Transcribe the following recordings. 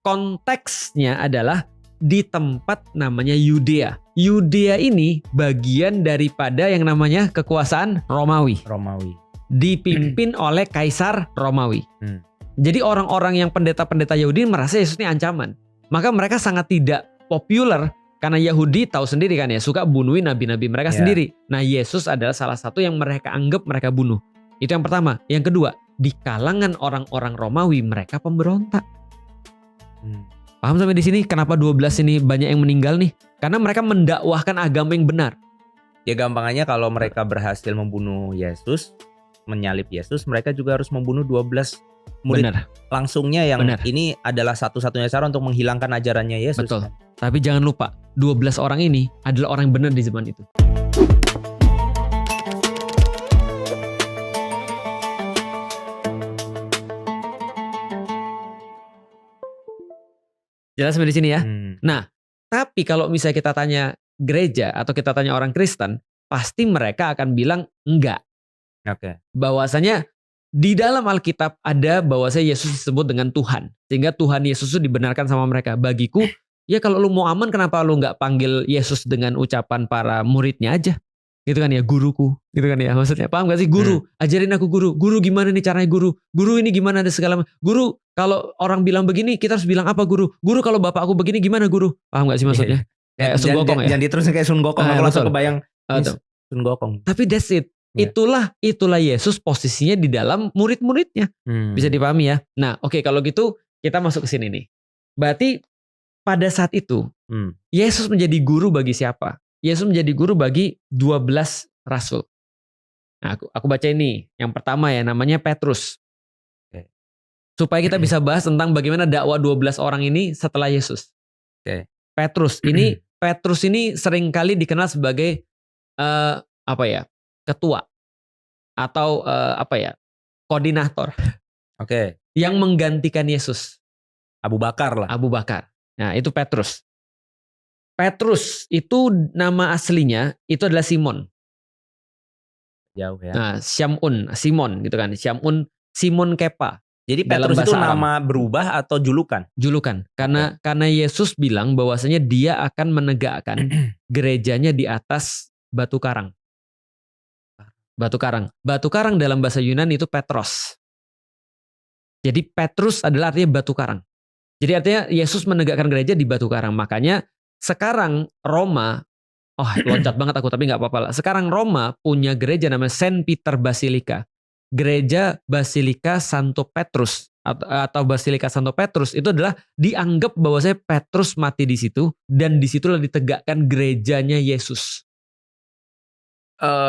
konteksnya adalah di tempat namanya Yudea. Yudea ini bagian daripada yang namanya kekuasaan Romawi. Dipimpin oleh Kaisar Romawi. Jadi orang-orang yang pendeta-pendeta Yahudi merasa Yesus ini ancaman. Maka mereka sangat tidak populer karena Yahudi tahu sendiri kan ya, suka bunuhin nabi-nabi mereka sendiri. Nah, Yesus adalah salah satu yang mereka anggap mereka bunuh. Itu yang pertama. Yang kedua, di kalangan orang-orang Romawi mereka pemberontak. Paham sampai di sini kenapa 12 ini banyak yang meninggal nih? Karena mereka mendakwahkan agama yang benar. Ya gampangannya kalau mereka berhasil membunuh Yesus, menyalib Yesus, mereka juga harus membunuh 12 murid langsungnya yang ini adalah satu-satunya cara untuk menghilangkan ajarannya Yesus. Betul. Tapi jangan lupa, 12 orang ini adalah orang yang benar di zaman itu. Jelas sampai di sini ya. Nah, tapi kalau misalnya kita tanya gereja atau kita tanya orang Kristen, pasti mereka akan bilang enggak. Bahwasanya di dalam Alkitab ada bahwasanya Yesus disebut dengan Tuhan. Sehingga Tuhan Yesus itu dibenarkan sama mereka. Bagiku, ya kalau lu mau aman kenapa lu enggak panggil Yesus dengan ucapan para muridnya aja? Gitu kan ya, guruku. Gitu kan ya, maksudnya paham gak sih? Guru, ajarin aku guru. Guru gimana nih caranya guru? Guru ini gimana ada segala macam. Guru, kalau orang bilang begini, kita harus bilang apa guru? Guru kalau bapak aku begini gimana guru? Paham gak sih maksudnya? Kayak Sun Gokong ya. Jangan diterusin kayak Sun Gokong. Aku langsung kebayang Sun Gokong. Tapi that's it. Itulah Yesus posisinya di dalam murid-muridnya. Bisa dipahami ya. Nah, oke, kalau gitu kita masuk ke sini nih. Berarti pada saat itu Yesus menjadi guru bagi siapa? Yesus menjadi guru bagi 12 rasul. Nah, aku baca ini. Yang pertama ya, namanya Petrus. Supaya kita bisa bahas tentang bagaimana dakwah 12 orang ini setelah Yesus. Petrus ini seringkali dikenal sebagai ketua atau koordinator. Yang menggantikan Yesus. Abu Bakar. Nah, itu Petrus. Petrus itu nama aslinya itu adalah Simon. Jauh ya. Nah, Simon gitu kan. Simon Kepa. Jadi Petrus itu nama berubah atau julukan? Julukan. Karena Yesus bilang bahwasanya dia akan menegakkan gerejanya di atas batu karang. Batu karang dalam bahasa Yunani itu Petros. Jadi Petrus adalah artinya batu karang. Jadi artinya Yesus menegakkan gereja di batu karang. Makanya sekarang Roma, loncat banget aku tapi nggak apa-apa lah. Sekarang Roma punya gereja namanya Saint Peter Basilica. Gereja Basilika Santo Petrus atau Basilika Santo Petrus itu adalah dianggap bahwasanya Petrus mati di situ dan di situlah ditegakkan gerejanya Yesus.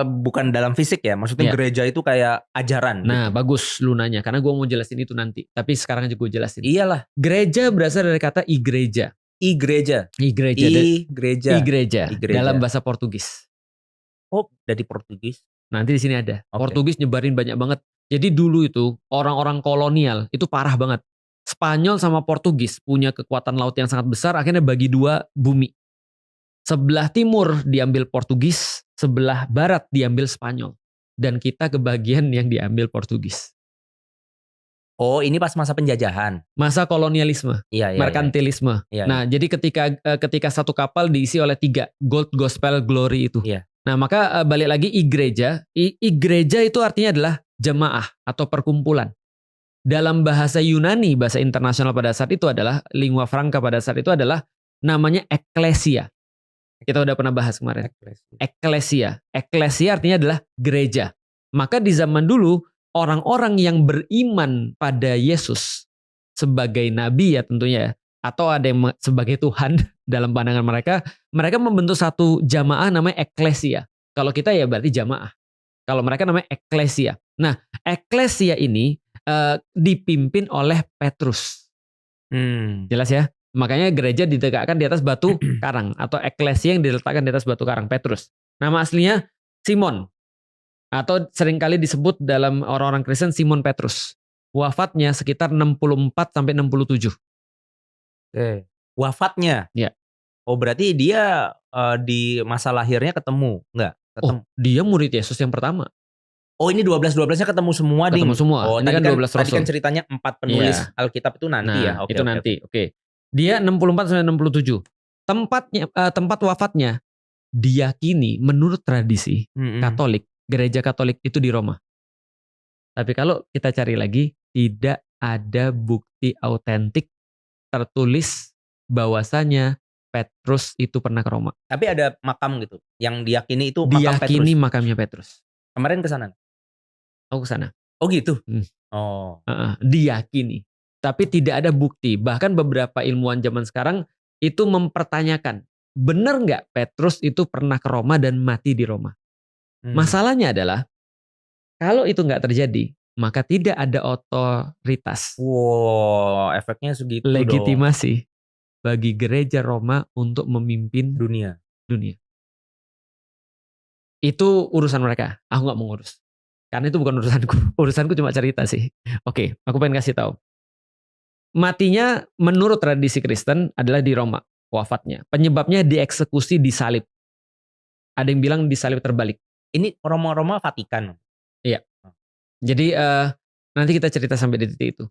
Bukan dalam fisik ya, maksudnya gereja itu kayak ajaran. Nah, gitu. Bagus lu nanya karena gue mau jelasin itu nanti. Tapi sekarang aja gue jelasin. Iyalah. Gereja berasal dari kata igreja. Igreja. Dalam bahasa Portugis. Oh, dari Portugis. Nanti di sini ada. Portugis nyebarin banyak banget. Jadi dulu itu orang-orang kolonial itu parah banget. Spanyol sama Portugis punya kekuatan laut yang sangat besar, akhirnya bagi dua bumi. Sebelah timur diambil Portugis, sebelah barat diambil Spanyol. Dan kita kebagian yang diambil Portugis. Oh, ini pas masa penjajahan. Masa kolonialisme, merkantilisme. Nah, jadi ketika satu kapal diisi oleh 3 Gold Gospel Glory itu. Nah, maka balik lagi igreja. Igreja itu artinya adalah jemaah atau perkumpulan. Dalam bahasa Yunani, bahasa internasional pada saat itu adalah lingua franca pada saat itu adalah namanya eklesia. Kita udah pernah bahas kemarin. Eklesia. Eklesia artinya adalah gereja. Maka di zaman dulu orang-orang yang beriman pada Yesus sebagai nabi ya tentunya, atau ada yang sebagai Tuhan dalam pandangan mereka membentuk satu jamaah namanya eklesia. Kalau kita ya berarti jamaah. Kalau mereka namanya eklesia. Nah, eklesia ini dipimpin oleh Petrus. Jelas ya? Makanya gereja ditegakkan di atas batu karang atau eklesia yang diletakkan di atas batu karang, Petrus. Nama aslinya Simon. Atau seringkali disebut dalam orang-orang Kristen Simon Petrus. Wafatnya sekitar 64-67. Wafatnya? Ya. Oh, berarti dia di masa lahirnya ketemu? Enggak? Oh, dia murid Yesus yang pertama. Oh, ini 12-12-nya ketemu semua. Ketemu semua. Oh, ini kan 12 rasul. Tadi kan ceritanya 4 penulis Alkitab itu nanti ya. Itu nanti. Oke. Dia 64-67. Tempat wafatnya diyakini menurut tradisi Katolik, gereja Katolik itu di Roma. Tapi kalau kita cari lagi, tidak ada bukti autentik tertulis bahwasanya Petrus itu pernah ke Roma. Tapi ada makam gitu yang diyakini itu makam Petrus. Diyakini makamnya Petrus. Kemarin ke sana? Aku ke sana. Oh gitu. Diyakini. Tapi tidak ada bukti. Bahkan beberapa ilmuwan zaman sekarang itu mempertanyakan, benar nggak Petrus itu pernah ke Roma dan mati di Roma? Masalahnya adalah kalau itu nggak terjadi, maka tidak ada otoritas. Wow, efeknya segitu legitimasi dong bagi gereja Roma untuk memimpin dunia. Itu urusan mereka. Aku nggak mau ngurus. Karena itu bukan urusanku. Urusanku cuma cerita sih. Oke, aku pengen kasih tahu. Matinya menurut tradisi Kristen adalah di Roma, wafatnya. Penyebabnya dieksekusi di salib. Ada yang bilang di salib terbalik. Ini Roma Vatikan. Iya. Jadi nanti kita cerita sampai di titik itu.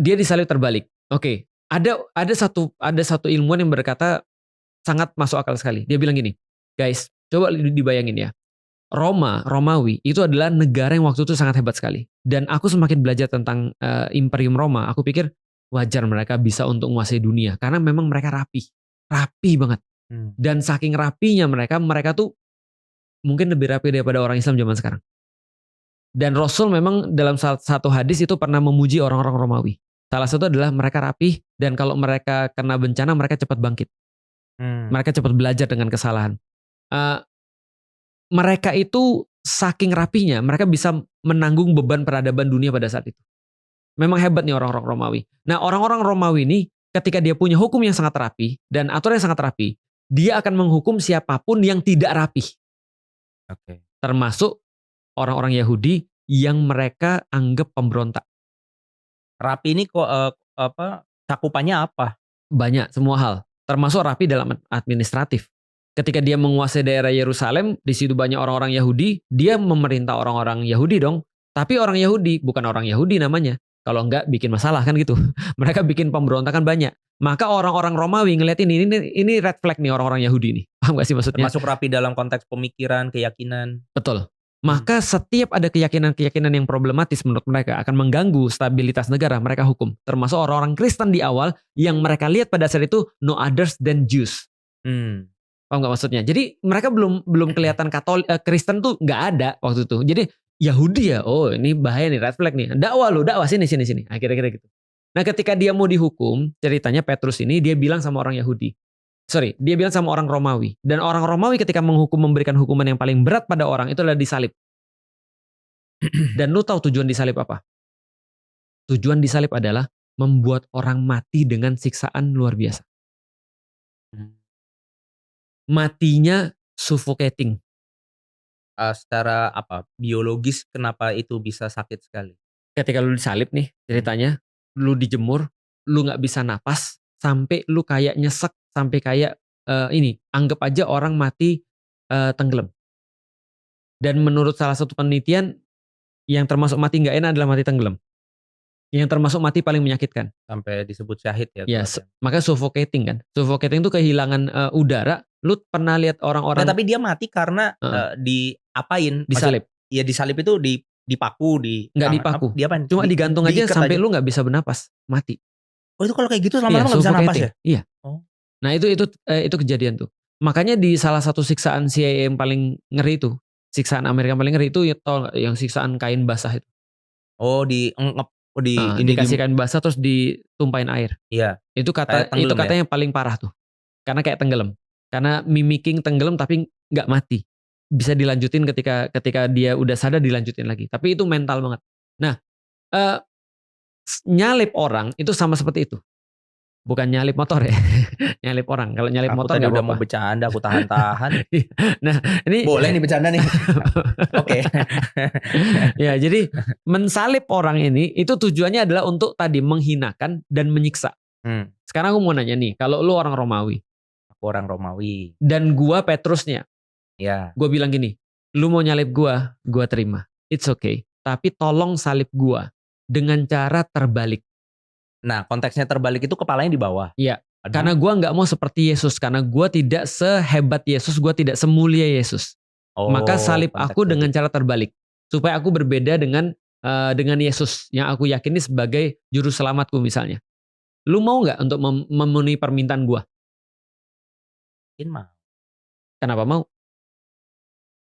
Dia disalib terbalik. Oke. Ada satu ilmuwan yang berkata sangat masuk akal sekali. Dia bilang gini, guys, coba dibayangin ya. Romawi itu adalah negara yang waktu itu sangat hebat sekali. Dan aku semakin belajar tentang Imperium Roma, aku pikir wajar mereka bisa untuk menguasai dunia karena memang mereka rapi banget. Dan saking rapinya mereka tuh mungkin lebih rapi daripada orang Islam zaman sekarang. Dan Rasul memang dalam satu hadis itu pernah memuji orang-orang Romawi. Salah satu adalah mereka rapi dan kalau mereka kena bencana mereka cepat bangkit. Mereka cepat belajar dengan kesalahan. Mereka itu saking rapinya, mereka bisa menanggung beban peradaban dunia pada saat itu. Memang hebat nih orang-orang Romawi. Nah, orang-orang Romawi ini ketika dia punya hukum yang sangat rapi dan aturan yang sangat rapi, dia akan menghukum siapapun yang tidak rapi. Oke. Termasuk orang-orang Yahudi yang mereka anggap pemberontak. Rapi ini kok cakupannya apa? Banyak, semua hal. Termasuk rapi dalam administratif. Ketika dia menguasai daerah Yerusalem, di situ banyak orang-orang Yahudi, dia memerintah orang-orang Yahudi dong. Tapi orang Yahudi, bukan orang Yahudi namanya. Kalau enggak bikin masalah kan gitu. Mereka bikin pemberontakan banyak. Maka orang-orang Romawi ngeliat ini red flag nih orang-orang Yahudi nih. Paham gak sih maksudnya? Termasuk rapi dalam konteks pemikiran, keyakinan. Betul. Maka setiap ada keyakinan-keyakinan yang problematis menurut mereka akan mengganggu stabilitas negara, mereka hukum. Termasuk orang-orang Kristen di awal yang mereka lihat pada saat itu no others than Jews. Paham gak maksudnya? Jadi mereka belum kelihatan Katolik, Kristen tuh nggak ada waktu itu. Jadi Yahudi ya, oh ini bahaya nih, red flag nih. Dakwah sini. Kira-kira gitu. Nah ketika dia mau dihukum, ceritanya Petrus ini dia bilang sama orang Yahudi. Dia bilang sama orang Romawi. Dan orang Romawi ketika memberikan hukuman yang paling berat pada orang itu adalah disalib. Dan lu tahu tujuan disalib apa? Tujuan disalib adalah membuat orang mati dengan siksaan luar biasa. Matinya suffocating. Secara apa? Biologis kenapa itu bisa sakit sekali? Ketika lu disalib nih ceritanya, lu dijemur, lu nggak bisa napas, sampai lu kayak nyesek, sampai kayak anggap aja orang mati tenggelam. Dan menurut salah satu penelitian, yang termasuk mati nggak enak adalah mati tenggelam. Yang termasuk mati paling menyakitkan. Sampai disebut syahid ya. Ya, makanya suffocating kan. Suffocating itu kehilangan udara. Lu pernah lihat orang-orang. Nah, tapi dia mati karena diapain? Disalib. Iya disalib itu dipaku. Nggak dipaku. Cuma digantung aja sampai lu nggak bisa bernapas. Mati. Oh itu kalau kayak gitu lama-lama nggak bisa napas ya? Iya. Oh. Nah itu kejadian tuh. Makanya di salah satu siksaan CIA yang paling ngeri itu. Siksaan Amerika paling ngeri itu ya, tau gak, yang siksaan kain basah itu. Oh dikasih kain basah terus ditumpahin air. Iya. Itu katanya paling parah tuh. Karena kayak tenggelam. Karena mimicking tenggelam tapi nggak mati. Bisa dilanjutin ketika dia udah sadar dilanjutin lagi. Tapi itu mental banget. Nah, nyalip orang itu sama seperti itu. Bukan nyalip motor ya, nyalip orang. Kalau nyalip motor nggak udah mau bercanda, aku tahan-tahan. Nah, ini boleh nih bercanda nih. Oke. Ya, jadi mensalib orang ini itu tujuannya adalah untuk tadi menghinakan dan menyiksa. Sekarang aku mau nanya nih, kalau lu orang Romawi, aku orang Romawi, dan gua Petrusnya, ya, gua bilang gini, lu mau nyalip gua terima, it's okay. Tapi tolong salib gua dengan cara terbalik. Nah, konteksnya terbalik itu kepalanya di bawah. Iya. Karena gue nggak mau seperti Yesus, karena gue tidak sehebat Yesus, gue tidak semulia Yesus. Maka salib aku dengan cara terbalik, supaya aku berbeda dengan Yesus yang aku yakini sebagai juru selamatku misalnya. Lu mau nggak untuk memenuhi permintaan gue? Mungkin mau. Kenapa mau?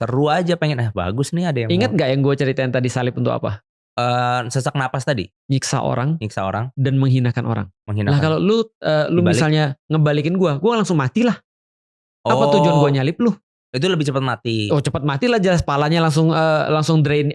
Seru aja, pengen bagus nih ada yang. Ingat nggak yang gue ceritain tadi salib untuk apa? Sesak napas tadi. Nyiksa orang dan menghinakan orang. Nah kalau lu misalnya ngebalikin gue langsung mati lah. Apa tujuan gue nyalip lu? Itu lebih cepat mati. Oh cepat mati lah, jelas palanya langsung drain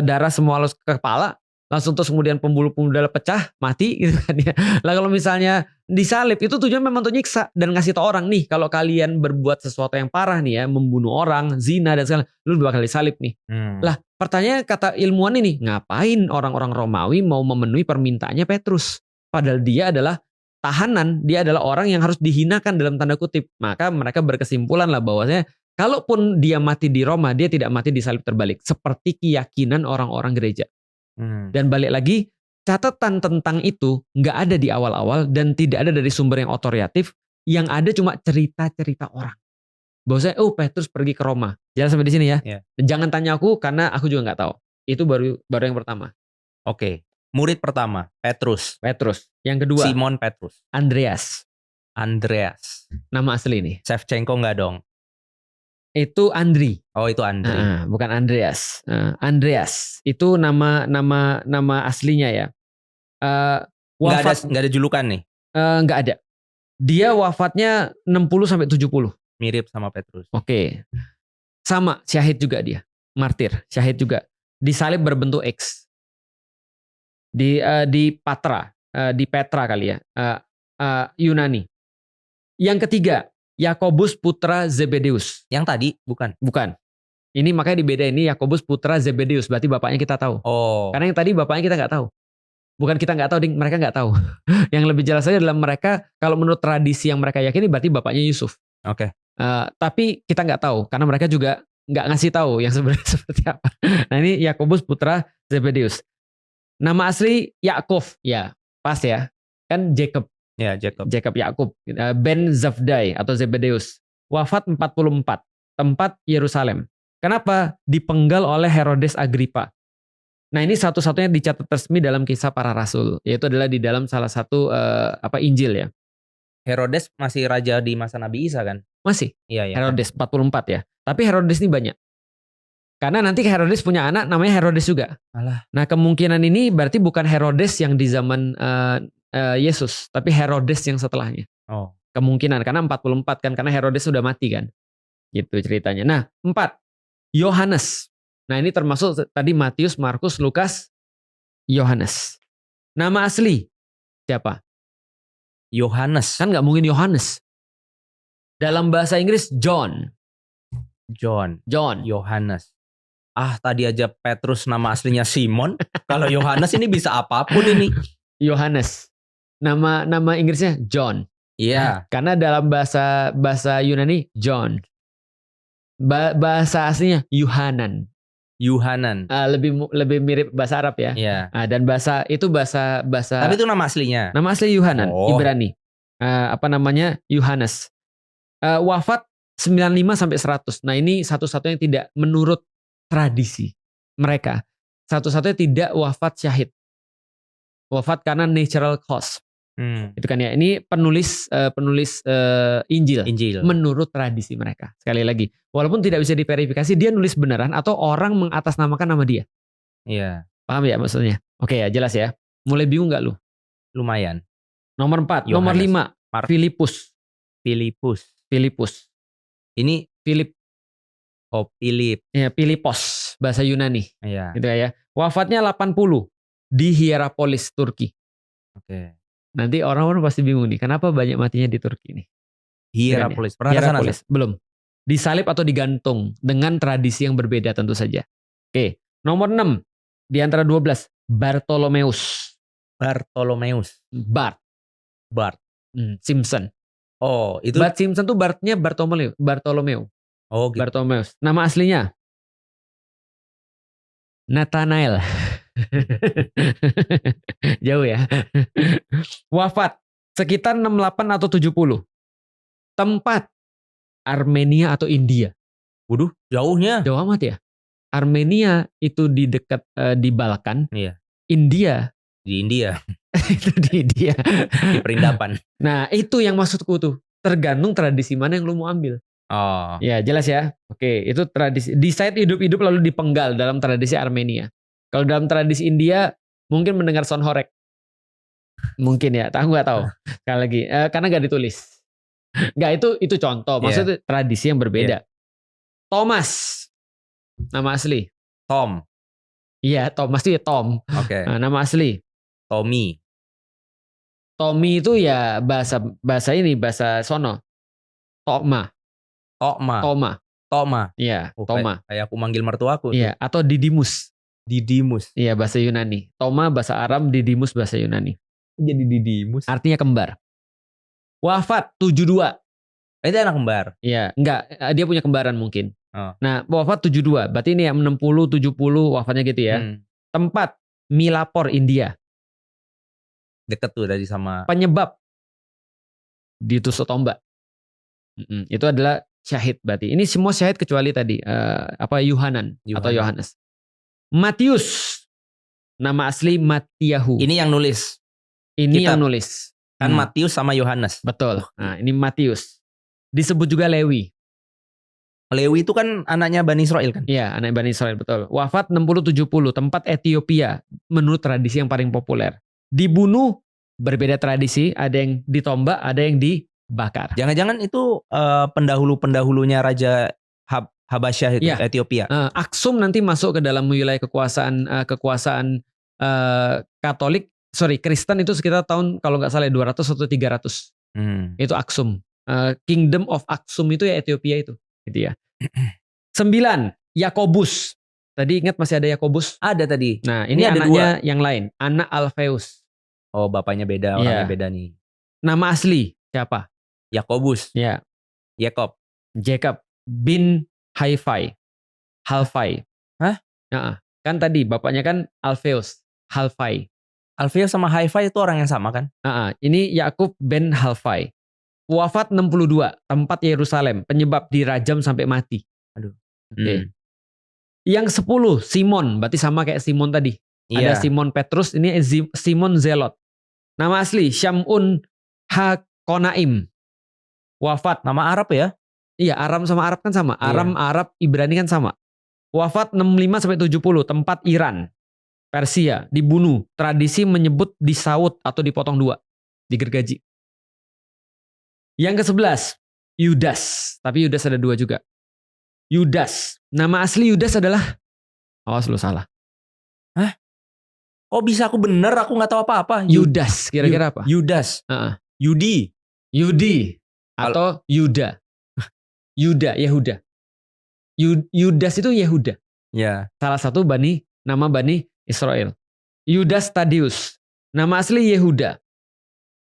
darah semua ke kepala, langsung terus kemudian pembuluh-pembuluh darah pecah, mati gitu kan ya. Lah kalau misalnya disalib itu tujuan memang untuk nyiksa dan ngasih tau orang nih, kalau kalian berbuat sesuatu yang parah nih ya, membunuh orang, zina dan segala, lu bakal disalib nih. Lah pertanyaannya kata ilmuwan ini, ngapain orang-orang Romawi mau memenuhi permintaannya Petrus? Padahal dia adalah tahanan, dia adalah orang yang harus dihinakan dalam tanda kutip. Maka mereka berkesimpulan lah bahwasanya kalaupun dia mati di Roma, dia tidak mati di salib terbalik. Seperti keyakinan orang-orang gereja. Dan balik lagi, catatan tentang itu nggak ada di awal-awal dan tidak ada dari sumber yang otoritatif. Yang ada cuma cerita-cerita orang. Bahwasanya, Petrus pergi ke Roma. Jangan sampai di sini ya. Yeah. Jangan tanya aku karena aku juga nggak tahu. Itu baru yang pertama. Oke. Murid pertama, Petrus. Yang kedua, Simon Petrus. Andreas. Nama asli nih. Shevchenko nggak dong? Itu Andri. Oh itu Andri. Bukan Andreas. Andreas itu nama aslinya ya. Nggak ada julukan nih. Nggak ada. Dia wafatnya 60-70. Mirip sama Petrus. Oke. Sama, syahid juga dia. Martir, syahid juga. Disalib berbentuk X. Di Patra, di Petra kali ya. Yunani. Yang ketiga, Yakobus putra Zebedeus. Yang tadi bukan? Bukan. Ini makanya dibedain, ini Yakobus putra Zebedeus, berarti bapaknya kita tahu. Oh. Karena yang tadi bapaknya kita nggak tahu. Bukan kita nggak tahu, mereka nggak tahu. Yang lebih jelas saja adalah mereka, kalau menurut tradisi yang mereka yakini, berarti bapaknya Yusuf. Oke. Tapi kita nggak tahu, karena mereka juga nggak ngasih tahu yang sebenarnya seperti apa. Nah ini Yakobus putra Zebedeus. Nama asli Yakov, ya pas ya, kan Jacob. Ya, Jacob Yakub, Ben Zafdai atau Zebedeus. Wafat 44, tempat Yerusalem. Kenapa? Dipenggal oleh Herodes Agripa. Nah ini satu-satunya dicatat resmi dalam kisah para rasul, yaitu adalah di dalam salah satu Injil ya. Herodes masih raja di masa Nabi Isa kan? Masih. Iya. Herodes 44 ya. Tapi Herodes ini banyak. Karena nanti Herodes punya anak namanya Herodes juga. Alah. Nah kemungkinan ini berarti bukan Herodes yang di zaman Yesus, tapi Herodes yang setelahnya. Oh. Kemungkinan karena 44 kan, karena Herodes sudah mati kan. Gitu ceritanya. Nah, 4. Yohanes. Nah, ini termasuk tadi Matius, Markus, Lukas, Yohanes. Nama asli siapa? Yohanes. Kan nggak mungkin Yohanes. Dalam bahasa Inggris John. Yohanes. Tadi aja Petrus nama aslinya Simon. Kalau Yohanes ini bisa apapun ini. Yohanes. Nama Inggrisnya John. Iya. Karena dalam bahasa Yunani John. Bahasa aslinya Yuhanan. Lebih mirip bahasa Arab ya. Iya. Dan bahasa. Tapi itu nama aslinya. Nama asli Yuhanan, Ibrani. Yohanes. Wafat 95 sampai 100. Nah, ini satu-satunya yang tidak menurut tradisi mereka. Satu-satunya tidak wafat syahid. Wafat karena natural cause. Itu kan ya. Ini penulis Injil menurut tradisi mereka. Sekali lagi, walaupun tidak bisa diverifikasi, dia nulis beneran atau orang mengatasnamakan nama dia. Iya. Paham ya maksudnya? Oke ya, jelas ya. Mulai bingung nggak lu? Lumayan. Nomor 4, Yohanes. Nomor 5, Filipus. Ini Philip. Oh, Philip. Ya, Filipos, bahasa Yunani. Iya. Gitu ya. Wafatnya 80 di Hierapolis, Turki. Oke. Nanti orang-orang pasti bingung nih, kenapa banyak matinya di Turki nih? Hierapolis. Pernah Hierapolis, belum. Disalib atau digantung dengan tradisi yang berbeda tentu saja. Oke, nomor 6 di antara 12, Bartolomeus. Bart. Simpson. Oh, itu Bart Simpson tuh Bartnya Bartolomeo. Oh, gitu. Bartolomeus. Nama aslinya Nathanael. Jauh ya. Wafat sekitar 68 atau 70. Tempat Armenia atau India. Waduh, jauhnya. Jauh amat ya. Armenia itu di dekat di Balkan. Iya. India di India. itu di India. Di Perindapan. Nah, itu yang maksudku tuh. Tergantung tradisi mana yang lu mau ambil. Oh. Ya, jelas ya. Oke, itu tradisi. Decide hidup-hidup lalu dipenggal dalam tradisi Armenia. Kalau dalam tradisi India, mungkin mendengar sound horeg. Mungkin ya, nggak tahu. Sekali lagi, karena nggak ditulis. Nggak, itu contoh. Maksudnya tradisi yang berbeda. Thomas, nama asli. Tom. Iya, Thomas itu ya Tom. Oke. Nah, nama asli. Tommy. Tommy itu ya bahasa sono. Toma. Iya, Toma. Kayak aku manggil mertuaku. Iya, atau Didimus. Iya, bahasa Yunani. Toma bahasa Aram, Didimus bahasa Yunani. Jadi Didimus. Artinya kembar. Wafat 72. Itu anak kembar. Iya, enggak, dia punya kembaran mungkin. Oh. Nah, wafat 72. Berarti ini yang 60, 70 wafatnya gitu ya. Tempat Milapor, India. Deket tuh dari sama. Penyebab ditusuk tombak. Itu adalah syahid berarti. Ini semua syahid kecuali tadi Yohanan atau Yohanes. Matius. Nama asli Matiyahu. Ini yang nulis. Yang nulis. Kan Matius sama Yohanes. Betul. Nah, ini Matius. Disebut juga Lewi. Lewi itu kan anaknya Bani Israel kan? Iya, anak Bani Israel, betul. Wafat 60-70, tempat Ethiopia menurut tradisi yang paling populer. Dibunuh, berbeda tradisi, ada yang ditombak, ada yang dibakar. Jangan-jangan itu pendahulu-pendahulunya Raja Habasyah itu, ya. Ethiopia. Aksum nanti masuk ke dalam wilayah kekuasaan Katolik, Kristen itu sekitar tahun kalau nggak salah 200 atau 300. Itu Aksum. Kingdom of Aksum itu ya Ethiopia itu. Gitu ya. 9. Yakobus. Tadi ingat masih ada Yakobus? Ada tadi. Nah, ini anaknya yang lain. Anak Alpheus. Oh, bapaknya beda, orangnya beda nih. Nama asli siapa? Yakobus. Ya. Jacob bin Halfai. Hah? Nah, kan tadi bapaknya kan Alpheus. Halfai. Alpheus sama Halfai itu orang yang sama kan? Ini Yakub bin Halfai. Wafat 62, tempat Yerusalem, penyebab dirajam sampai mati. Aduh. Oke. Yang 10, Simon, berarti sama kayak Simon tadi. Iya. Ada Simon Petrus, ini Simon Zelot. Nama asli Syamun Hakonaim. Wafat. Nama Arab ya? Iya, Aram sama Arab kan sama. Aram, Arab, Ibrani kan sama. Wafat 65 sampai 70, tempat Iran, Persia, dibunuh. Tradisi menyebut disaut atau dipotong dua, digergaji. Yang ke-11, Yudas. Tapi Yudas ada dua juga. Yudas. Nama asli Yudas adalah, awas lu salah. Hah? Oh bisa aku bener, aku gak tahu apa-apa. Yudas, kira-kira apa? Yudas. Yudi. Atau Yuda. Yehuda. Yudas itu Yehuda. Ya. Salah satu nama Bani Israel. Yudas Tadius. Nama asli Yehuda.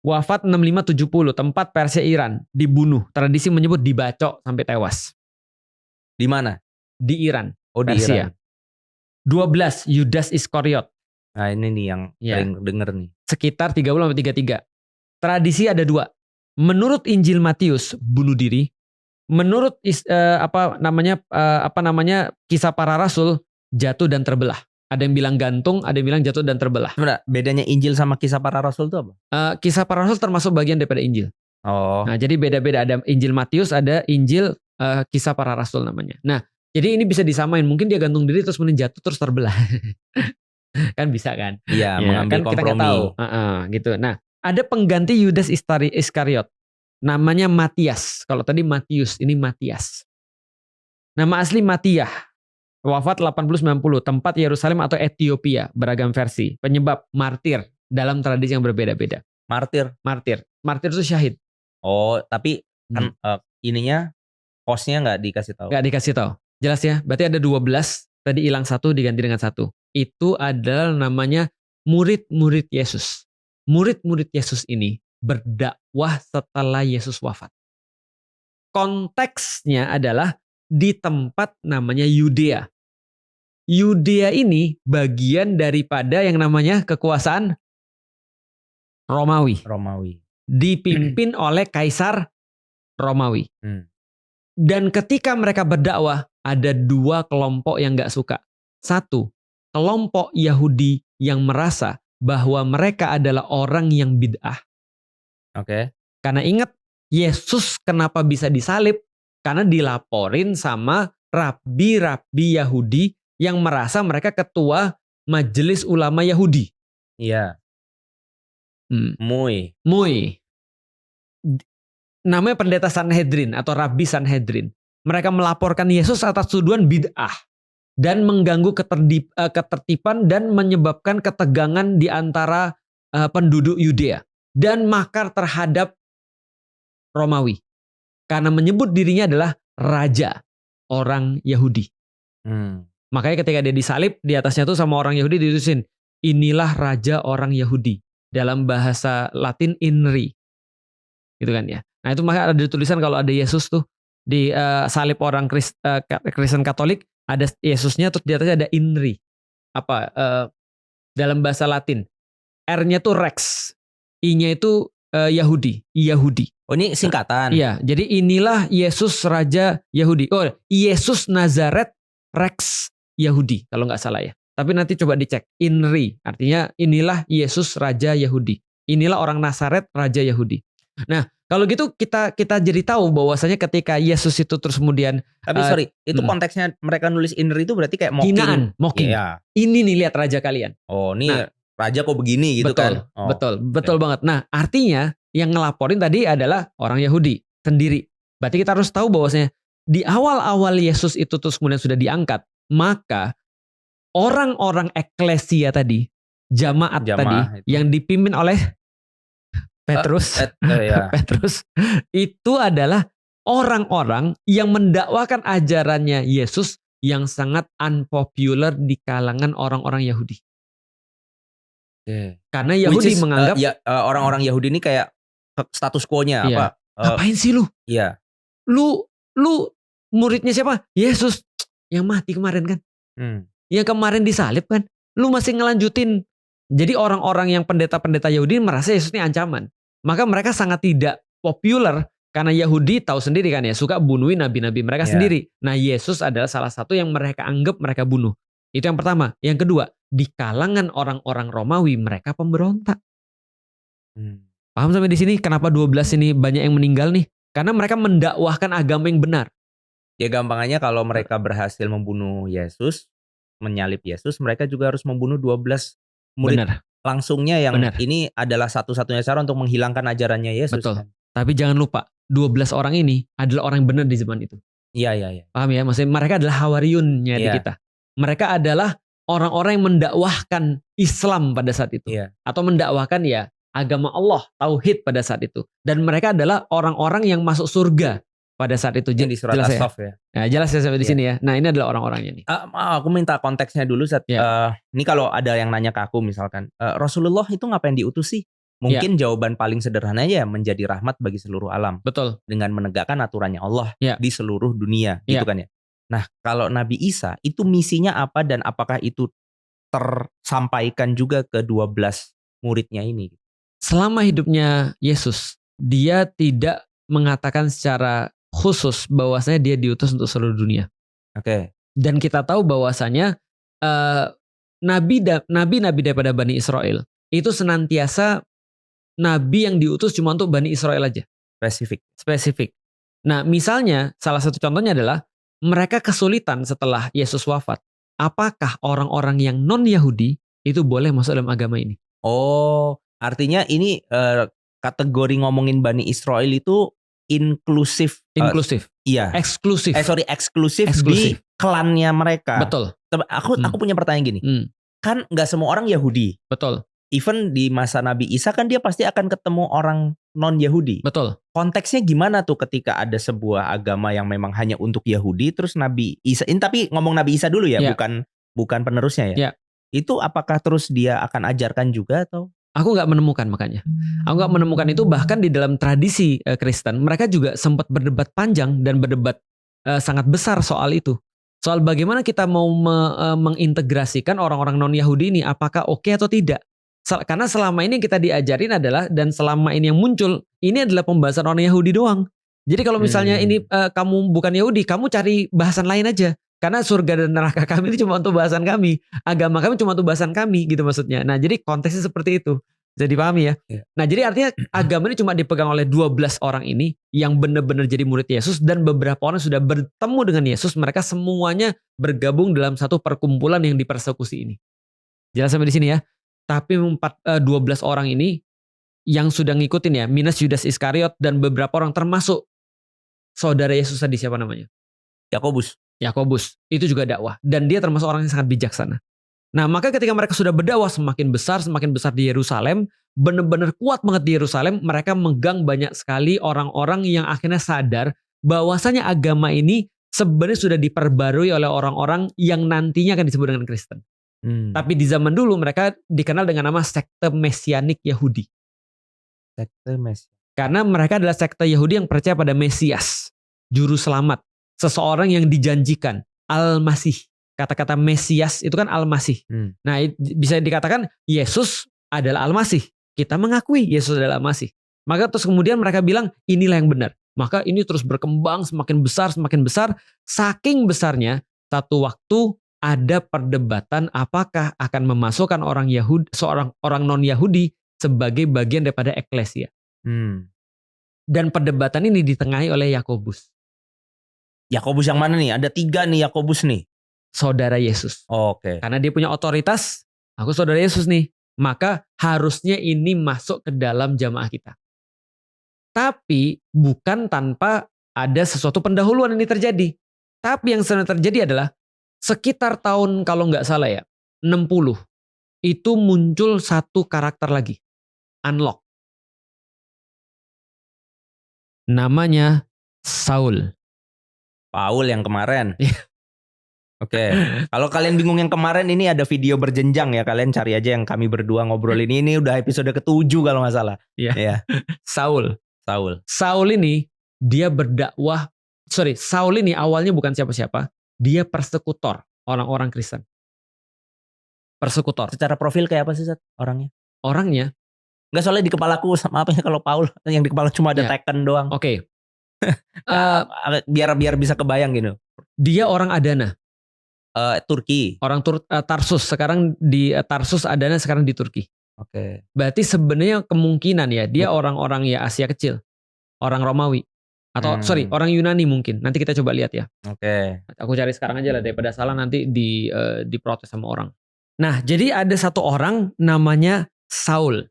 Wafat 65-70, tempat Persia Iran, dibunuh. Tradisi menyebut dibacok sampai tewas. Di mana? Di Iran. Oh, Persia. di Iran. 12, Yudas Iskariot. Nah, ini nih yang sering denger nih. Sekitar 30-33. Tradisi ada dua. Menurut Injil Matius, bunuh diri. Menurut Kisah Para Rasul, jatuh dan terbelah. Ada yang bilang gantung, ada yang bilang jatuh dan terbelah. Sebenarnya bedanya Injil sama Kisah Para Rasul itu apa? Kisah Para Rasul termasuk bagian daripada Injil. Oh. Nah, jadi beda-beda. Ada Injil Matius, ada Injil Kisah Para Rasul namanya. Nah, jadi ini bisa disamain. Mungkin dia gantung diri terus kemudian jatuh terus terbelah. Kan bisa kan? Iya, mengambil kan kompromi. Kita nggak tahu. Gitu. Nah, ada pengganti Yudas Iskariot. Namanya Matias. Kalau tadi Matius, ini Matias. Nama asli Matiyah. Wafat 80-90, tempat Yerusalem atau Ethiopia, beragam versi. Penyebab martir dalam tradisi yang berbeda-beda. Martir itu syahid. Oh, tapi kan ininya posnya nggak dikasih tahu. Nggak dikasih tahu. Jelas ya. Berarti ada 12, tadi hilang 1 diganti dengan 1. Itu adalah namanya murid-murid Yesus. Murid-murid Yesus ini berdakwah setelah Yesus wafat. Konteksnya adalah di tempat namanya Yudea. Yudea ini bagian daripada yang namanya kekuasaan Romawi. Dipimpin oleh Kaisar Romawi. Dan ketika mereka berdakwah, ada dua kelompok yang gak suka. Satu, kelompok Yahudi yang merasa bahwa mereka adalah orang yang bid'ah. Oke. Karena ingat, Yesus kenapa bisa disalib? Karena dilaporin sama rabi-rabi Yahudi yang merasa mereka ketua majelis ulama Yahudi. Iya. Mui. Namanya pendeta Sanhedrin atau Rabi Sanhedrin. Mereka melaporkan Yesus atas tuduhan bid'ah dan mengganggu ketertiban dan menyebabkan ketegangan di antara penduduk Yudea dan makar terhadap Romawi karena menyebut dirinya adalah raja orang Yahudi. Makanya ketika dia disalib, di atasnya tuh sama orang Yahudi ditulisin, inilah raja orang Yahudi. Dalam bahasa Latin INRI. Gitu kan ya. Nah itu makanya ada tulisan kalau ada Yesus tuh di salib orang Kristen Katolik, ada Yesusnya terus di atasnya ada INRI. Dalam bahasa Latin. R-nya tuh Rex. I-nya itu Yahudi. Oh ini singkatan. Iya, jadi inilah Yesus Raja Yahudi. Oh, Yesus Nazaret Rex Yahudi kalau nggak salah ya. Tapi nanti coba dicek. INRI artinya inilah Yesus Raja Yahudi. Inilah orang Nazaret Raja Yahudi. Nah kalau gitu kita jadi tahu bahwasanya ketika Yesus itu terus kemudian. Tapi sorry, itu konteksnya mereka nulis INRI itu berarti kayak mocking. Iya. Ini nih lihat raja kalian. Oh ini raja kok begini gitu kan? Betul banget. Nah artinya yang ngelaporin tadi adalah orang Yahudi sendiri. Berarti kita harus tahu bahwasanya di awal-awal Yesus itu terus kemudian sudah diangkat, maka orang-orang eklesia tadi, jamaat tadi itu. Yang dipimpin oleh Petrus, Petrus itu adalah orang-orang yang mendakwakan ajarannya Yesus yang sangat unpopular di kalangan orang-orang Yahudi. Karena Yahudi menganggap orang-orang Yahudi ini kayak status quo-nya apa? Ngapain sih lu? Iya. Lu muridnya siapa? Yesus yang mati kemarin kan? Yang kemarin disalib kan? Lu masih ngelanjutin. Jadi orang-orang yang pendeta-pendeta Yahudi merasa Yesus ini ancaman. Maka mereka sangat tidak populer karena Yahudi tahu sendiri kan ya, suka bunuhin nabi-nabi mereka sendiri. Nah, Yesus adalah salah satu yang mereka anggap mereka bunuh. Itu yang pertama. Yang kedua, di kalangan orang-orang Romawi mereka pemberontak. Paham sampai di sini kenapa 12 ini banyak yang meninggal nih? Karena mereka mendakwahkan agama yang benar. Ya gampangannya kalau mereka berhasil membunuh Yesus, menyalib Yesus, mereka juga harus membunuh 12 murid langsungnya yang ini adalah satu-satunya cara untuk menghilangkan ajarannya Yesus. Betul. Kan? Tapi jangan lupa, 12 orang ini adalah orang yang benar di zaman itu. Iya. Paham ya? Maksudnya mereka adalah hawariyunnya di kita. Mereka adalah orang-orang yang mendakwahkan Islam pada saat itu. Atau mendakwahkan ya agama Allah, tauhid pada saat itu. Dan mereka adalah orang-orang yang masuk surga pada saat itu. Di surat As-Saff ya. Nah, jelas ya sampai di sini ya. Nah, ini adalah orang-orangnya nih. Aku minta konteksnya dulu ini kalau ada yang nanya ke aku misalkan, Rasulullah itu ngapain diutus sih? Mungkin jawaban paling sederhana ya menjadi rahmat bagi seluruh alam. Betul. Dengan menegakkan aturannya Allah di seluruh dunia, gitu kan ya. Nah, kalau Nabi Isa itu misinya apa dan apakah itu tersampaikan juga ke 12 muridnya ini? Selama hidupnya Yesus, dia tidak mengatakan secara khusus bahwasanya dia diutus untuk seluruh dunia. Oke. Dan kita tahu bahwasanya nabi-nabi daripada Bani Israel itu senantiasa nabi yang diutus cuma untuk Bani Israel aja. Spesifik. Nah, misalnya salah satu contohnya adalah mereka kesulitan setelah Yesus wafat. Apakah orang-orang yang non-Yahudi itu boleh masuk dalam agama ini? Oh, artinya ini kategori ngomongin Bani Israel itu inklusif. Iya. Eksklusif. Eksklusif di klannya mereka. Betul. Aku punya pertanyaan gini. Kan nggak semua orang Yahudi. Betul. Even di masa Nabi Isa kan dia pasti akan ketemu orang non-Yahudi. Betul. Konteksnya gimana tuh ketika ada sebuah agama yang memang hanya untuk Yahudi, terus Nabi Isa, ini tapi ngomong Nabi Isa dulu ya, bukan penerusnya ya. Itu apakah terus dia akan ajarkan juga atau? Aku nggak menemukan makanya. Aku nggak menemukan itu, bahkan di dalam tradisi Kristen mereka juga sempat berdebat panjang dan berdebat sangat besar soal itu. Soal bagaimana kita mau mengintegrasikan orang-orang non-Yahudi ini, apakah oke atau tidak. Karena selama ini yang kita diajarin adalah, dan selama ini yang muncul, ini adalah pembahasan orang Yahudi doang. Jadi kalau misalnya ini kamu bukan Yahudi, kamu cari bahasan lain aja. Karena surga dan neraka kami itu cuma untuk bahasan kami. Agama kami cuma untuk bahasan kami gitu maksudnya. Nah jadi konteksnya seperti itu. Bisa dipahami ya. Nah jadi artinya agama ini cuma dipegang oleh 12 orang ini yang benar-benar jadi murid Yesus, dan beberapa orang sudah bertemu dengan Yesus. Mereka semuanya bergabung dalam satu perkumpulan yang dipersekusi ini. Jelas sampai di sini ya. Tapi 12 orang ini yang sudah ngikutin ya, minus Yudas Iskariot dan beberapa orang termasuk saudara Yesus tadi, siapa namanya? Yakobus. Itu juga dakwah, dan dia termasuk orang yang sangat bijaksana. Nah, maka ketika mereka sudah berdakwah semakin besar di Yerusalem, benar-benar kuat banget di Yerusalem, mereka megang banyak sekali orang-orang yang akhirnya sadar bahwasanya agama ini sebenarnya sudah diperbarui oleh orang-orang yang nantinya akan disebut dengan Kristen. Tapi di zaman dulu mereka dikenal dengan nama sekte Mesianik Yahudi. Karena mereka adalah sekte Yahudi yang percaya pada Mesias, juru selamat, seseorang yang dijanjikan, Al-Masih. Kata-kata Mesias itu kan Al-Masih. Nah, bisa dikatakan Yesus adalah Al-Masih. Kita mengakui Yesus adalah Al-Masih. Maka terus kemudian mereka bilang inilah yang benar. Maka ini terus berkembang semakin besar. Saking besarnya, satu waktu ada perdebatan apakah akan memasukkan orang non-Yahudi sebagai bagian daripada eklesia. Dan perdebatan ini ditengahi oleh Yakobus. Yakobus yang mana nih? Ada 3 nih Yakobus nih. Saudara Yesus. Oke. Karena dia punya otoritas, aku saudara Yesus nih. Maka harusnya ini masuk ke dalam jamaah kita. Tapi bukan tanpa ada sesuatu pendahuluan ini terjadi. Tapi yang sebenarnya terjadi adalah sekitar tahun kalau nggak salah ya 60 itu muncul satu karakter lagi, unlock, namanya Saul yang kemarin. Oke. Kalau kalian bingung yang kemarin, ini ada video berjenjang ya, kalian cari aja yang kami berdua ngobrolin ini udah episode ke-7 kalau nggak salah. Iya. Saul ini dia berdakwah. Saul ini awalnya bukan siapa-siapa. Dia persekutor orang-orang Kristen. Persekutor. Secara profil kayak apa sih orangnya? Orangnya nggak, soalnya di kepalaku sama apa ya, kalau Paul yang di kepala cuma ada Tekken doang. Oke. Biar bisa kebayang gitu. Dia orang Adana. Turki. Orang Tarsus, sekarang di Tarsus, Adana sekarang di Turki. Oke. Berarti sebenarnya kemungkinan ya dia orang-orang ya Asia Kecil. Orang Romawi. Atau orang Yunani mungkin. Nanti kita coba lihat ya. Oke. Aku cari sekarang aja lah, daripada salah nanti diprotes sama orang. Nah, jadi ada satu orang namanya Saul.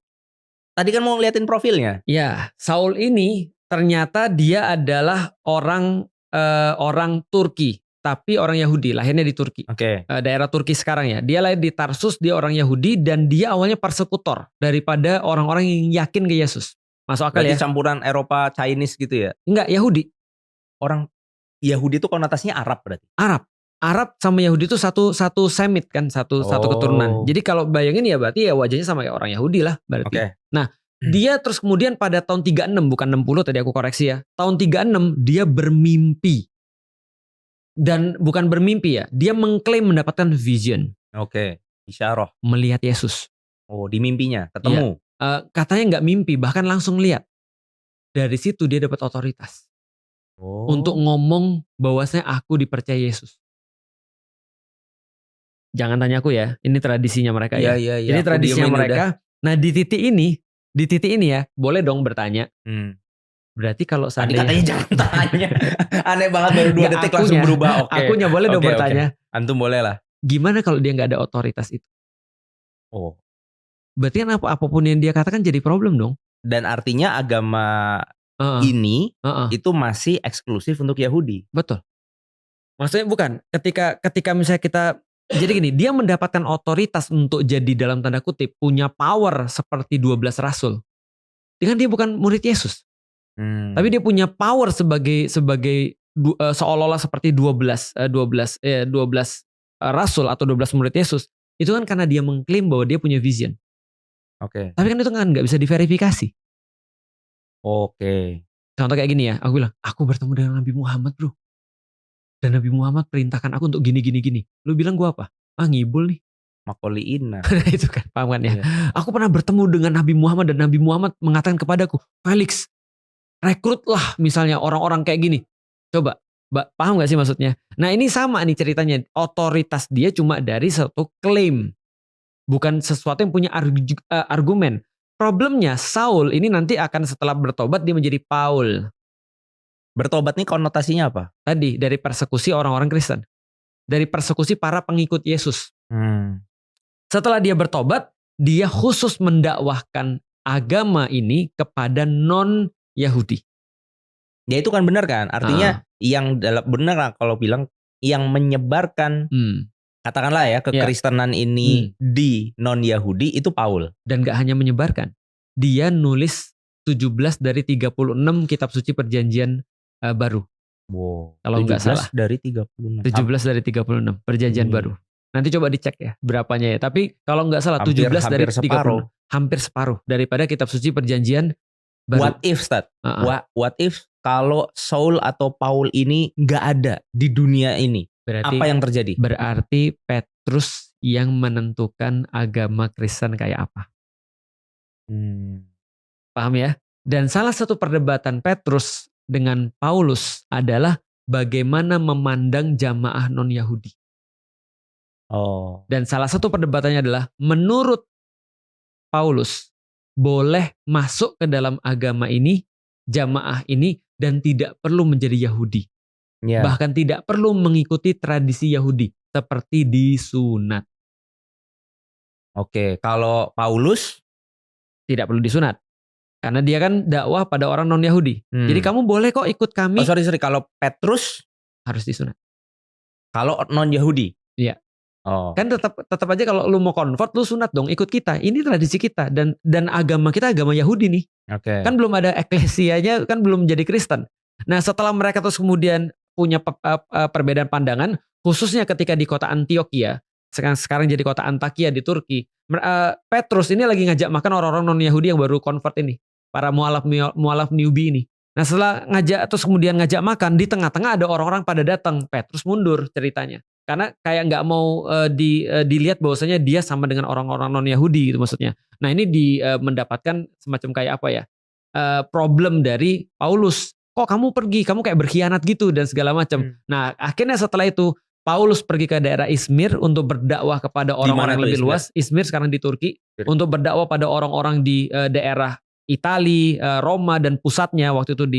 Tadi kan mau ngeliatin profilnya. Ya, Saul ini ternyata dia adalah orang Turki, tapi orang Yahudi, lahirnya di Turki. Oke. Daerah Turki sekarang ya. Dia lahir di Tarsus, dia orang Yahudi, dan dia awalnya persekutor daripada orang-orang yang yakin ke Yesus. Masuk akal. Berarti ya? Campuran Eropa Chinese gitu ya? Enggak, Yahudi. Orang Yahudi itu konotasinya Arab berarti? Arab sama Yahudi itu satu Semit kan, satu keturunan. Jadi kalau bayangin ya berarti ya wajahnya sama kayak orang Yahudi lah berarti. Okay. Nah, dia terus kemudian pada tahun 36, bukan 60 tadi aku koreksi ya. Tahun 36 dia bermimpi. Dan bukan bermimpi ya, dia mengklaim mendapatkan vision. Oke, isyarah. Melihat Yesus. Oh, di mimpinya ketemu. Katanya nggak mimpi, bahkan langsung lihat. Dari situ dia dapat otoritas. Untuk ngomong bahwasanya aku dipercaya Yesus. Jangan tanya aku ya, ini tradisinya mereka ya. Ini tradisinya mereka. Nah di titik ini ya, boleh dong bertanya. Berarti kalau tadi katanya jangan tanya. Aneh banget, baru 2 detik langsung berubah. Oke. Akunya boleh dong bertanya. Antum boleh lah. Gimana kalau dia nggak ada otoritas itu? Oh. Berarti kan apapun yang dia katakan jadi problem dong. Dan artinya agama ini itu masih eksklusif untuk Yahudi. Betul. Maksudnya bukan. Ketika misalnya kita, jadi gini, dia mendapatkan otoritas untuk jadi dalam tanda kutip punya power seperti 12 rasul. Dengan dia bukan murid Yesus. Tapi dia punya power sebagai seolah-olah seperti 12 rasul atau 12 murid Yesus. Itu kan karena dia mengklaim bahwa dia punya vision. Oke. Tapi kan itu kan nggak bisa diverifikasi. Oke. Contoh kayak gini ya, aku bilang, aku bertemu dengan Nabi Muhammad bro. dan Nabi Muhammad perintahkan aku untuk gini gini gini. Lu bilang gue apa? Ah, ngibul nih. Makoliina. Itu kan, paham kan ya? Iya. Aku pernah bertemu dengan Nabi Muhammad dan Nabi Muhammad mengatakan kepadaku, Felix, rekrutlah misalnya orang-orang kayak gini. Coba, paham gak sih maksudnya? Nah ini sama nih ceritanya. Otoritas dia cuma dari satu klaim. Bukan sesuatu yang punya argumen. Problemnya Saul ini nanti akan setelah bertobat dia menjadi Paul. Bertobat nih konotasinya apa? Tadi dari persekusi orang-orang Kristen. Dari persekusi para pengikut Yesus. Setelah dia bertobat, dia khusus mendakwahkan agama ini kepada non-Yahudi. Ya itu kan benar kan? Artinya yang benar lah kalau bilang yang menyebarkan katakanlah ya kekristenan ini di non-Yahudi itu Paul. Dan gak hanya menyebarkan. Dia nulis 17 dari 36 kitab suci perjanjian baru. Wow. Kalau nggak salah. 17 dari 36. 17 dari 36 perjanjian baru. Nanti coba dicek ya berapanya ya. Tapi kalau nggak salah 17 dari 36. Hampir separuh daripada kitab suci perjanjian baru. What if, Stat? What if kalau Saul atau Paul ini nggak ada di dunia ini? Berarti, apa yang terjadi? Berarti Petrus yang menentukan agama Kristen kayak apa. Paham ya? Dan salah satu perdebatan Petrus dengan Paulus adalah bagaimana memandang jamaah non-Yahudi. Dan salah satu perdebatannya adalah menurut Paulus boleh masuk ke dalam agama ini, jamaah ini, dan tidak perlu menjadi Yahudi. Bahkan tidak perlu mengikuti tradisi Yahudi seperti disunat. Oke, kalau Paulus tidak perlu disunat karena dia kan dakwah pada orang non-Yahudi. Jadi kamu boleh kok ikut kami. Sorry, kalau Petrus harus disunat. Kalau non-Yahudi? Iya. Kan tetap aja kalau lu mau convert lu sunat dong, ikut kita. Ini tradisi kita dan agama kita agama Yahudi nih. Kan belum ada eklesianya, kan belum jadi Kristen. Nah, setelah mereka terus kemudian punya perbedaan pandangan, khususnya ketika di kota Antioquia, sekarang jadi kota Antakya di Turki. Petrus ini lagi ngajak makan orang-orang non-Yahudi yang baru convert ini, para mualaf newbie ini. Nah, setelah terus kemudian ngajak makan, di tengah-tengah ada orang-orang pada datang. Petrus mundur ceritanya. Karena kayak nggak mau dilihat bahwasanya dia sama dengan orang-orang non-Yahudi gitu maksudnya. Nah, ini mendapatkan semacam kayak apa ya? Problem dari Paulus. Kok kamu pergi, kamu kayak berkhianat gitu dan segala macam. Nah, akhirnya setelah itu Paulus pergi ke daerah Izmir untuk berdakwah kepada orang-orang lebih luas. Izmir sekarang di Turki. Untuk berdakwah pada orang-orang di daerah Italia, Roma dan pusatnya waktu itu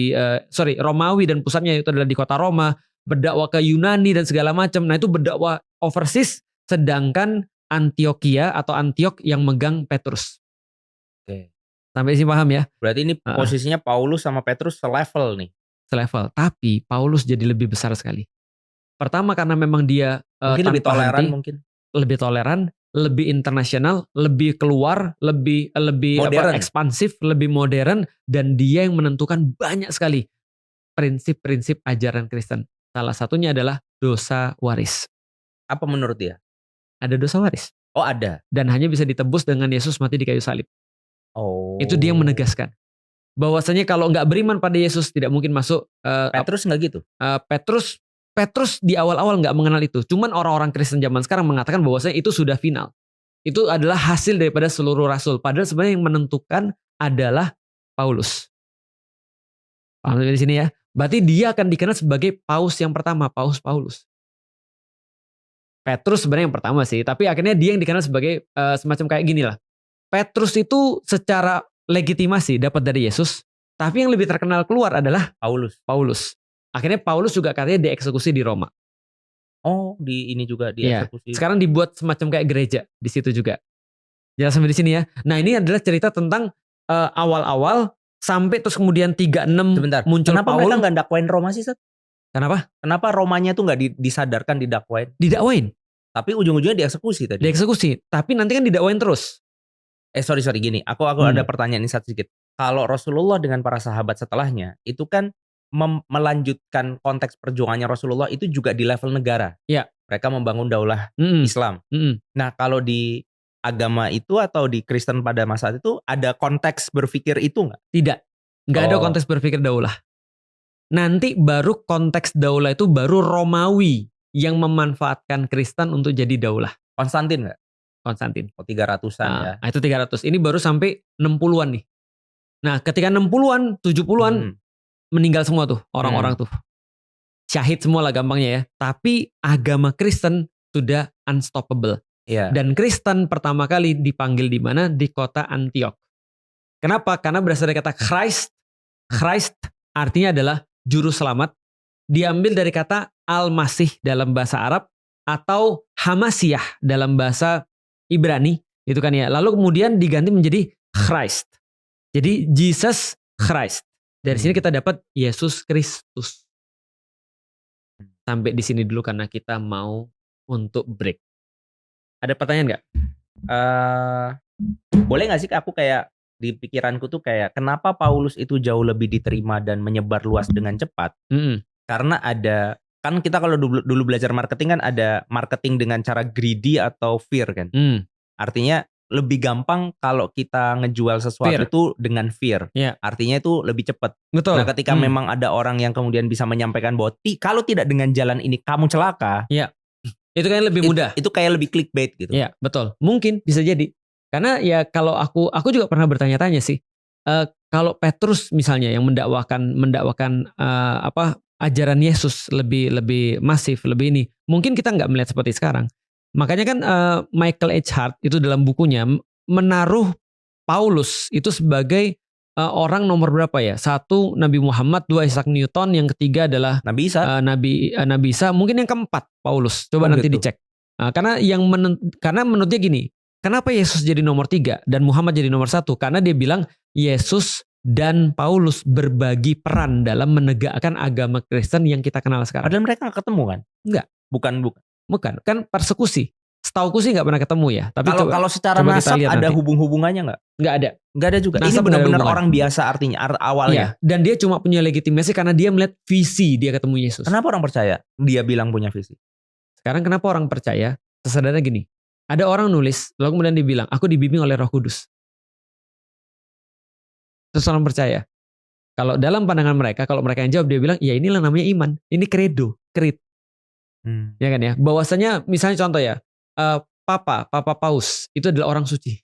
Romawi dan pusatnya itu adalah di kota Roma. Berdakwah ke Yunani dan segala macam. Nah, itu berdakwah overseas, sedangkan Antioquia atau Antiok yang megang Petrus. Oke. Sampai sini paham ya? Berarti ini posisinya Paulus sama Petrus selevel nih. Selevel, tapi Paulus jadi lebih besar sekali. Pertama karena memang dia mungkin lebih toleran lebih toleran, lebih internasional, lebih keluar, lebih ekspansif, lebih modern, dan dia yang menentukan banyak sekali prinsip-prinsip ajaran Kristen. Salah satunya adalah dosa waris. Apa menurut dia? Ada dosa waris. Oh, ada. Dan hanya bisa ditebus dengan Yesus mati di kayu salib. Itu dia yang menegaskan bahwasanya kalau nggak beriman pada Yesus tidak mungkin masuk. Petrus nggak gitu. Petrus di awal-awal nggak mengenal itu. Cuman orang-orang Kristen zaman sekarang mengatakan bahwasanya itu sudah final. Itu adalah hasil daripada seluruh rasul. Padahal sebenarnya yang menentukan adalah Paulus. Paham di sini ya? Berarti dia akan dikenal sebagai paus yang pertama, Paulus. Petrus sebenarnya yang pertama sih, tapi akhirnya dia yang dikenal sebagai semacam kayak gini lah. Petrus itu secara legitimasi dapat dari Yesus, tapi yang lebih terkenal keluar adalah Paulus. Akhirnya Paulus juga katanya dieksekusi di Roma. Oh, di ini juga dieksekusi. Sekarang dibuat semacam kayak gereja di situ juga. Jelas sampai di sini ya. Nah, ini adalah cerita tentang awal-awal sampai terus kemudian 36 muncul Kenapa Paul. mereka nggak dakwain Roma sih, Seth? Kenapa? Kenapa Romanya tuh nggak disadarkan didakwain? Didakwain. Tapi ujung-ujungnya dieksekusi tadi. Dieksekusi, tapi nanti kan didakwain terus. Sorry gini. Aku ada pertanyaan ini sedikit. Kalau Rasulullah dengan para sahabat setelahnya itu kan melanjutkan konteks perjuangannya Rasulullah itu juga di level negara. Ya. Mereka membangun daulah Islam. Nah, kalau di agama itu atau di Kristen pada masa itu ada konteks berpikir itu nggak? Tidak. Nggak ada konteks berpikir daulah. Nanti baru konteks daulah itu baru Romawi yang memanfaatkan Kristen untuk jadi daulah. Konstantin nggak? Konstantin. 300-an ya. Nah, itu 300. Ini baru sampai 60-an nih. Nah, ketika 60-an, 70-an meninggal semua tuh orang-orang tuh. Syahid semua lah gampangnya ya. Tapi agama Kristen sudah unstoppable. Yeah. Dan Kristen pertama kali dipanggil di mana? Di kota Antiok. Kenapa? Karena berasal dari kata Christ. Christ artinya adalah juru selamat. Diambil dari kata Al-Masih dalam bahasa Arab atau Hamasiyah dalam bahasa Ibrani, itu kan ya. Lalu kemudian diganti menjadi Christ. Jadi Jesus Christ. Dari sini kita dapat Yesus Kristus. Sampai di sini dulu karena kita mau untuk break. Ada pertanyaan nggak? Boleh nggak sih aku kayak di pikiranku tuh kayak kenapa Paulus itu jauh lebih diterima dan menyebar luas dengan cepat? Karena ada, kan kita kalau dulu belajar marketing kan ada marketing dengan cara greedy atau fear kan. Artinya lebih gampang kalau kita ngejual sesuatu itu dengan fear. Artinya itu lebih cepat. Betul. Nah ketika memang ada orang yang kemudian bisa menyampaikan bahwa kalau tidak dengan jalan ini kamu celaka. Itu kan lebih mudah. Itu kayak lebih clickbait gitu. Iya betul. Mungkin bisa jadi. Karena ya kalau aku juga pernah bertanya-tanya sih. Kalau Petrus misalnya yang mendakwakan ajaran Yesus lebih masif, lebih ini. Mungkin kita nggak melihat seperti sekarang. Makanya kan Michael H. Hart itu dalam bukunya menaruh Paulus itu sebagai orang nomor berapa ya? 1 Nabi Muhammad, 2 Isaac Newton, yang ketiga adalah Nabi Isa. Nabi Isa, mungkin yang keempat Paulus. Coba nanti dicek. Karena karena menurutnya gini, kenapa Yesus jadi nomor 3 dan Muhammad jadi nomor 1? Karena dia bilang Yesus dan Paulus berbagi peran dalam menegakkan agama Kristen yang kita kenal sekarang. Padahal mereka nggak ketemu kan? Enggak. Bukan, kan persekusi. Setauku sih nggak pernah ketemu ya. Tapi kalau secara nasab ada hubungannya nggak? Nggak ada. Nggak ada juga. Nasab ini benar-benar orang biasa artinya awalnya. Iya, dan dia cuma punya legitimasi karena dia melihat visi dia ketemu Yesus. Kenapa orang percaya? Dia bilang punya visi. Sekarang kenapa orang percaya? Sesederhana gini. Ada orang nulis, lalu kemudian dia bilang, aku dibimbing oleh Roh Kudus. Terus orang percaya. Kalau dalam pandangan mereka, kalau mereka yang jawab, dia bilang, ya inilah namanya iman. Ini creed. Ya kan ya. Bahwasanya misalnya contoh ya, Papa Paus itu adalah orang suci.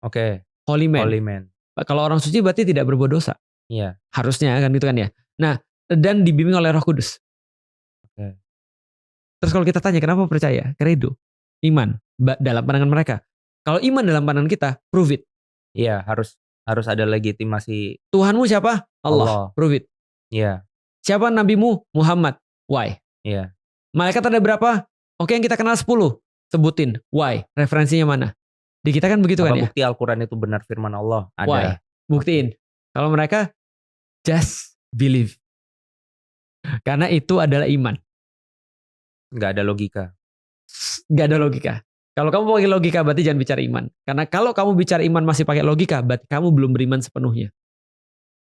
Oke. Holy man. Kalau orang suci berarti tidak berbuat dosa. Iya. Harusnya kan gitu kan ya. Nah, dan dibimbing oleh Roh Kudus. Oke. Terus kalau kita tanya kenapa percaya? Credo. Iman dalam pandangan mereka. Kalau iman dalam pandangan kita, prove it. Iya, harus ada legitimasi. Tuhanmu siapa? Allah. Prove it. Iya. Siapa nabimu? Muhammad. Why? Iya. Malaikat ada berapa? Oke, yang kita kenal 10. Sebutin. Why? Referensinya mana? Di kita kan begitu kan ya? Bukti Al-Quran itu benar firman Allah. Ada. Why? Buktiin. Kalau mereka just believe. Karena itu adalah iman. Nggak ada logika. Nggak ada logika. Kalau kamu pakai logika berarti jangan bicara iman. Karena kalau kamu bicara iman masih pakai logika, berarti kamu belum beriman sepenuhnya.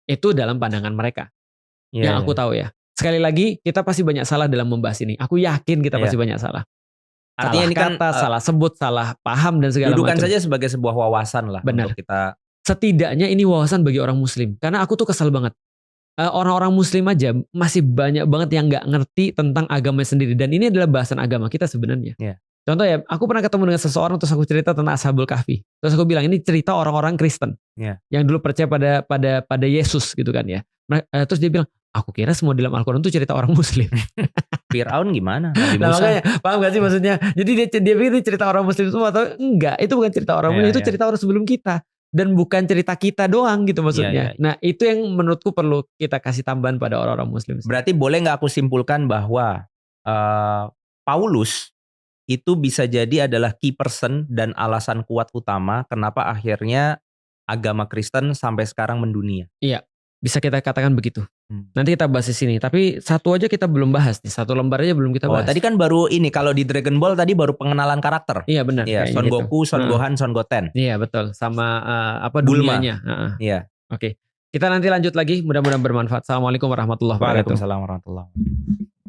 Itu dalam pandangan mereka. Yang aku tahu ya. Sekali lagi, kita pasti banyak salah dalam membahas ini. Aku yakin kita pasti banyak salah. Artinya ini kan salah sebut, salah paham dan segala macam. Dudukan saja sebagai sebuah wawasan lah. Benar. Untuk kita. Setidaknya ini wawasan bagi orang Muslim. Karena aku tuh kesal banget. Orang-orang Muslim aja masih banyak banget yang nggak ngerti tentang agama sendiri. Dan ini adalah bahasan agama kita sebenarnya. Contoh ya, aku pernah ketemu dengan seseorang terus aku cerita tentang Ashabul Kahfi. Terus aku bilang ini cerita orang-orang Kristen yang dulu percaya pada Yesus gitu kan ya. Terus dia bilang, aku kira semua dalam Al-Quran itu cerita orang Muslim. Fir'aun gimana? Nah, makanya paham gak sih maksudnya? Jadi dia pikir ini cerita orang Muslim semua atau enggak? Itu bukan cerita orang Muslim, itu cerita orang sebelum kita. Dan bukan cerita kita doang gitu maksudnya. Nah itu yang menurutku perlu kita kasih tambahan pada orang-orang Muslim. Berarti boleh gak aku simpulkan bahwa Paulus itu bisa jadi adalah key person dan alasan kuat utama kenapa akhirnya agama Kristen sampai sekarang mendunia. Iya, bisa kita katakan begitu. Nanti kita bahas di sini. Tapi satu aja kita belum bahas nih. Satu lembar aja belum kita bahas. Tadi kan baru ini kalau di Dragon Ball tadi baru pengenalan karakter. Iya benar. Iya, Son Goku, Son Gohan, Son Goten. Iya betul. Sama Bulma. dunianya. Iya. Oke. Kita nanti lanjut lagi. Mudah-mudahan bermanfaat. Assalamualaikum warahmatullahi wabarakatuh. Waalaikumsalam warahmatullahi wabarakatuh.